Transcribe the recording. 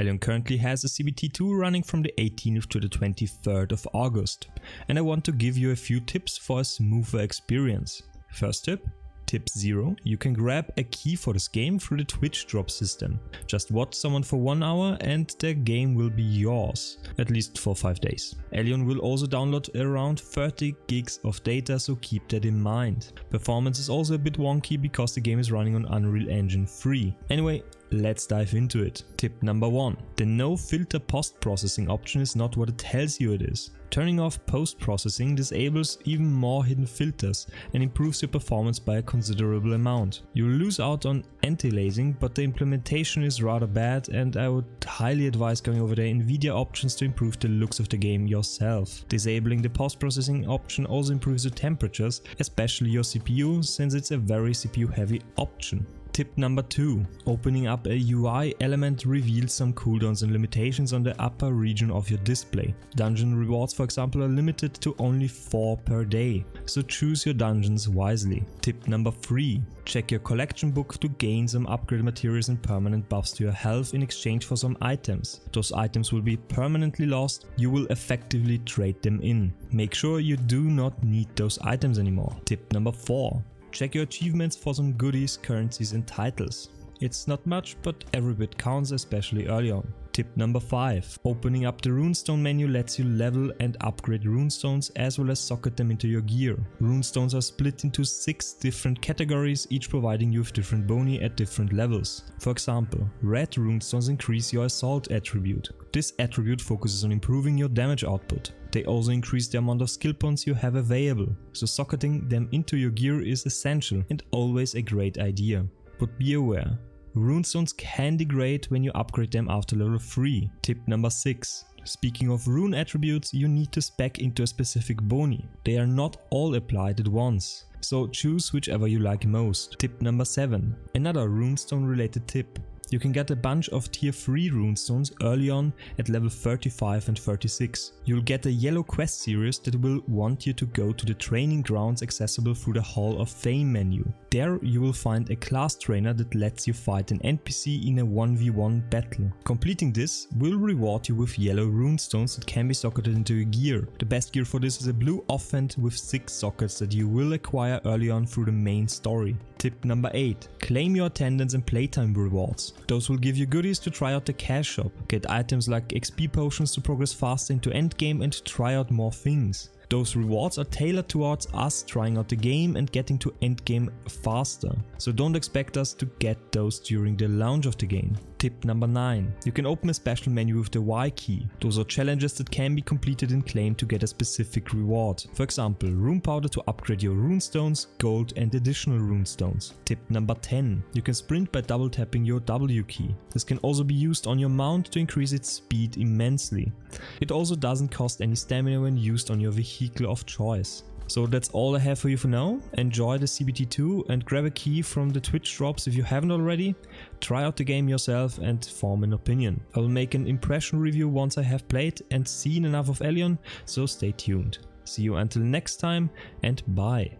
Elyon currently has a CBT 2 running from the 18th to the 23rd of August, and I want to give you a few tips for a smoother experience. First tip. Tip 0. You can grab a key for this game through the Twitch drop system. Just watch someone for 1 hour and the game will be yours, at least for 5 days. Elyon will also download around 30 gigs of data, so keep that in mind. Performance is also a bit wonky because the game is running on Unreal Engine 3. Anyway, let's dive into it. Tip number 1. The no filter post-processing option is not what it tells you it is. Turning off post-processing disables even more hidden filters and improves your performance by a considerable amount. You will lose out on anti-aliasing, but the implementation is rather bad and I would highly advise going over the NVIDIA options to improve the looks of the game yourself. Disabling the post-processing option also improves the temperatures, especially your CPU, since it's a very CPU heavy option. Tip number 2. Opening up a UI element reveals some cooldowns and limitations on the upper region of your display. Dungeon rewards, for example, are limited to only 4 per day, so choose your dungeons wisely. Tip number 3. Check your collection book to gain some upgrade materials and permanent buffs to your health in exchange for some items. Those items will be permanently lost, you will effectively trade them in. Make sure you do not need those items anymore. Tip number 4. Check your achievements for some goodies, currencies and titles. It's not much, but every bit counts, especially early on. Tip number 5. Opening up the runestone menu lets you level and upgrade runestones as well as socket them into your gear. Runestones are split into 6 different categories, each providing you with different boni at different levels. For example, red runestones increase your assault attribute. This attribute focuses on improving your damage output. They also increase the amount of skill points you have available, so socketing them into your gear is essential and always a great idea. But be aware, runestones can degrade when you upgrade them after level 3. Tip number 6. Speaking of rune attributes, you need to spec into a specific boni. They are not all applied at once, so choose whichever you like most. Tip number 7. Another runestone related tip. You can get a bunch of tier 3 runestones early on at level 35 and 36. You'll get a yellow quest series that will want you to go to the training grounds accessible through the Hall of Fame menu. There you will find a class trainer that lets you fight an NPC in a 1v1 battle. Completing this will reward you with yellow runestones that can be socketed into your gear. The best gear for this is a blue offhand with 6 sockets that you will acquire early on through the main story. Tip number 8. Claim your attendance and playtime rewards. Those will give you goodies to try out the cash shop, get items like XP potions to progress faster into endgame and try out more things. Those rewards are tailored towards us trying out the game and getting to endgame faster, so don't expect us to get those during the launch of the game. Tip number 9. You can open a special menu with the Y key. Those are challenges that can be completed and claimed to get a specific reward. For example, rune powder to upgrade your runestones, gold and additional runestones. Tip number 10. You can sprint by double tapping your W key. This can also be used on your mount to increase its speed immensely. It also doesn't cost any stamina when used on your vehicle of choice. So that's all I have for you for now. Enjoy the CBT 2 and grab a key from the Twitch drops if you haven't already. Try out the game yourself and form an opinion. I will make an impression review once I have played and seen enough of Elyon, so stay tuned. See you until next time and bye.